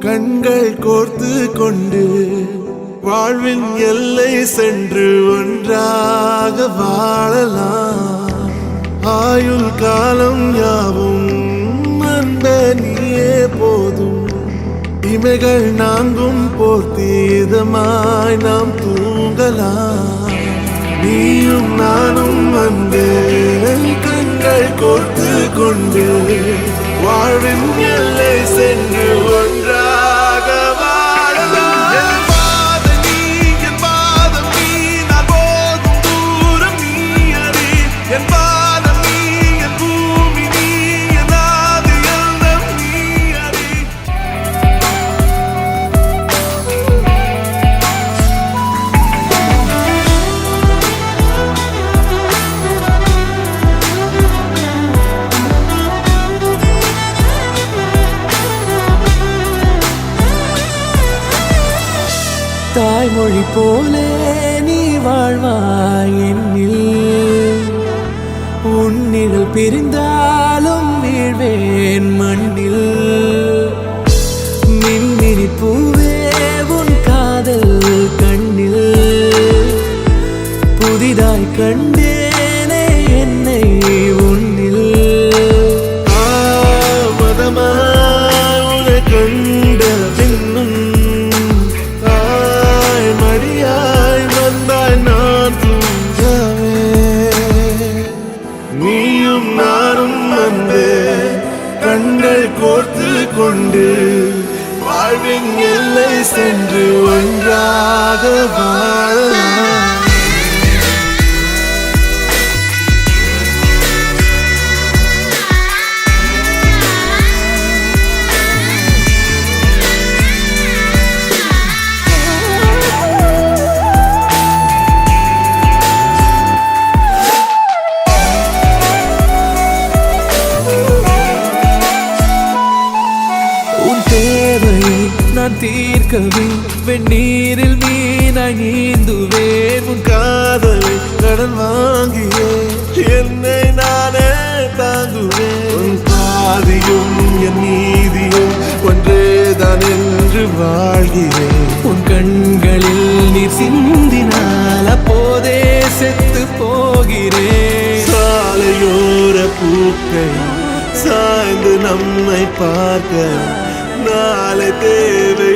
கண்கள் கோர்த்து கொண்டு வாழ்வின் எல்லை சென்று ஒன்றாக வாழலாம். ஆயுள் காலம் யாவும் அன்ப நீயே போதும். இமைகள் நான்கும் போர்த்தீதமாய் நாம் தூங்கலாம். நீயும் நானும் அன்பே கண்கள் கோர்த்து கொண்டு வாழ்வின் எல்லை சென்று ஒன்றாக வாழலாம். என் பாதம் நீ, என் பாதம் நீ, நான் போகும் தூரம் நீ அறி. என் பாதம் நீ, என் பூமி நீ, என் ஆதி எல்லாம் நீ அறி. தாய்மொழி போலே நீ வாழ்வாய் என்னில். உன்னில் பிரிந்தாலும் வீழ்வேன் மண்ணில். மின்மினி பூவே உன் காதல் கண்ணில். புதிதாய் கண்டேனே என்னை உன்னில். மதமாய் உன்னை கண்ட பின்னும் மடியாய் வந்தாய் நான் தூங்கவே. நீயும் நானும் அன்பே கண்கள் கோர்த்து கொண்டு வாழ்வின் எல்லை சென்று ஒன்றாக வாழலாம். நான் தீர்க்கவே வெந்நீரில் மீனாய் நீந்துவேன். உன் காதலை கடன் வாங்கியே என்னை நானே தாங்குவேன். உன் பாதியும் என் நீதியும் ஒன்றேதான் என்று வாழ்கிறேன். உன் கண்களில் நீர் சிந்தினால் அப்போதே செத்து போகிறேன். சாலையோர பூக்கள் சாய்ந்து நம்மை பார்க்க நாளை தேவை